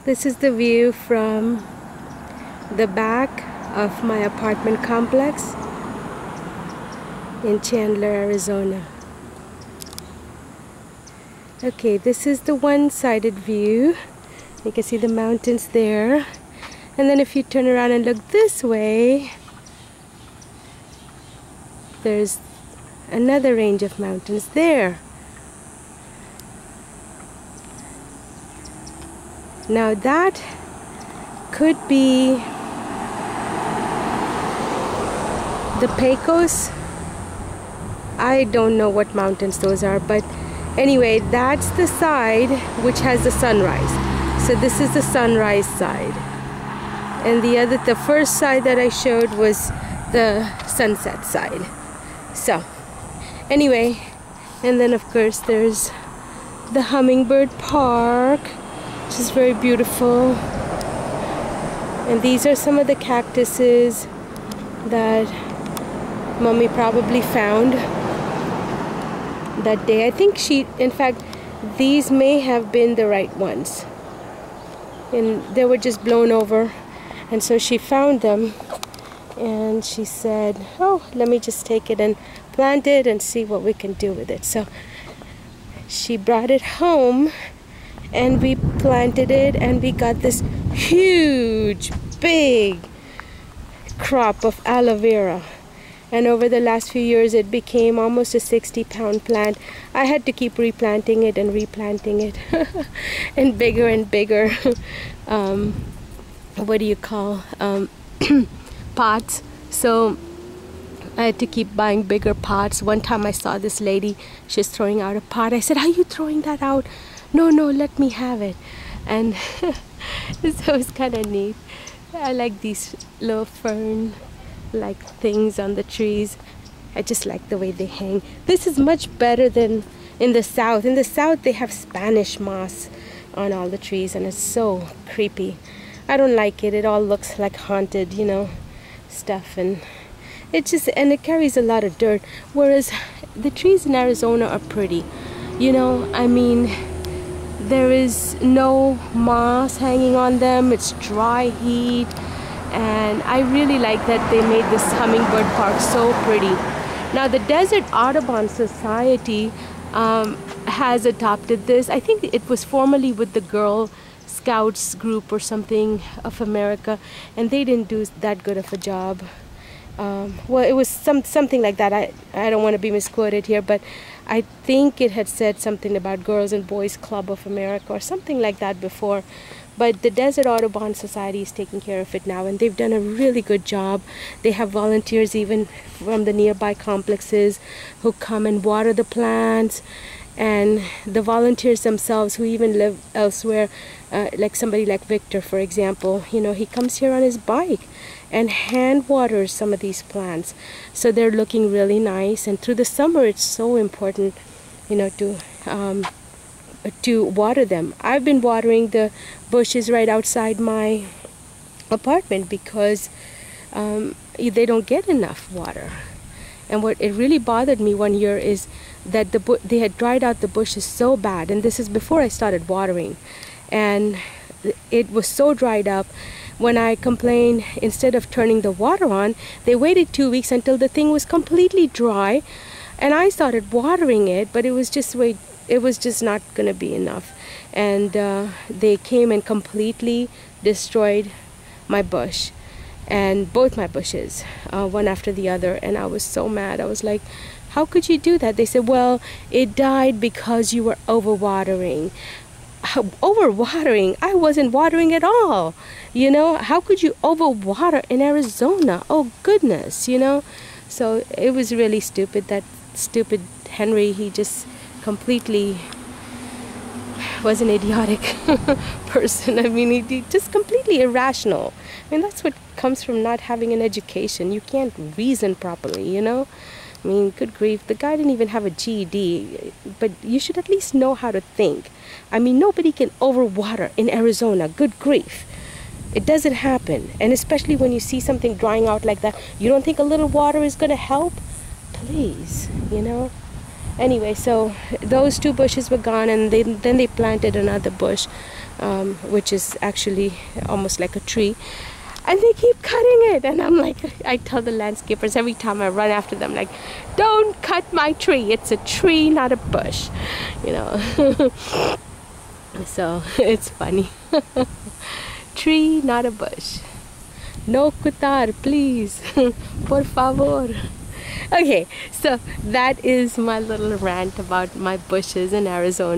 This is the view from the back of my apartment complex in Chandler, Arizona. Okay, this is the one-sided view. You can see the mountains there. And then if you turn around and look this way, there's another range of mountains there. Now that could be the Pecos. I don't know what mountains those are, but anyway, that's the side which has the sunrise. So this is the sunrise side. And the first side that I showed was the sunset side. So anyway, and then of course there's the Hummingbird Park, which is very beautiful. And these are some of the cactuses that Mommy probably found that day. I think in fact, these may have been the right ones. And they were just blown over. And so she found them and she said, oh, let me just take it and plant it and see what we can do with it. So she brought it home and we planted it, and we got this huge, big crop of aloe vera. And over the last few years, it became almost a 60-pound plant. I had to keep replanting it and replanting it, and bigger what do you call pots. So I had to keep buying bigger pots. One time I saw this lady, she's throwing out a pot. I said, are you throwing that out? No, let me have it. And so it was kind of neat. I like these little fern like things on the trees. I just like the way they hang. This is much better than in the south. In the south they have Spanish moss on all the trees, and it's so creepy. I don't like it. It all looks like haunted, you know, stuff, and it carries a lot of dirt. Whereas the trees in Arizona are pretty, you know. I mean, there is no moss hanging on them. It's dry heat. And I really like that they made this Hummingbird Park so pretty. Now the Desert Audubon Society has adopted this. I think it was formerly with the Girl Scouts group or something of America, and they didn't do that good of a job. Well, it was something like that. I don't want to be misquoted here, but I think it had said something about Girls and Boys Club of America or something like that before. But the Desert Audubon Society is taking care of it now, and they've done a really good job. They have volunteers even from the nearby complexes who come and water the plants. And the volunteers themselves who even live elsewhere, like somebody like Victor, for example, you know, he comes here on his bike and hand waters some of these plants. So they're looking really nice. And through the summer, it's so important, you know, to water them. I've been watering the bushes right outside my apartment because they don't get enough water. And what it really bothered me one year is that they had dried out the bushes so bad, and this is before I started watering, and it was so dried up. When I complained, instead of turning the water on, they waited 2 weeks until the thing was completely dry, and I started watering it, but it was just not going to be enough. And they came and completely destroyed my bush, and both my bushes, one after the other. And I was so mad. I was like, how could you do that? They said, well, it died because you were overwatering. Overwatering? I wasn't watering at all. You know, how could you overwater in Arizona? Oh goodness, you know. So it was really stupid. That stupid Henry, he just completely was an idiotic person. I mean, he just completely irrational. I mean, that's what comes from not having an education. You can't reason properly, you know. I mean, good grief, the guy didn't even have a GED, but you should at least know how to think. I mean, nobody can overwater in Arizona, good grief. It doesn't happen. And especially when you see something drying out like that, you don't think a little water is going to help? Please, you know. Anyway, so those 2 bushes were gone, and then they planted another bush, which is actually almost like a tree, and they keep cutting it. And I'm like, I tell the landscapers every time I run after them, like, don't cut my tree, it's a tree, not a bush, you know. So it's funny. Tree, not a bush. No kutar, please. Por favor. Okay, so that is my little rant about my bushes in Arizona.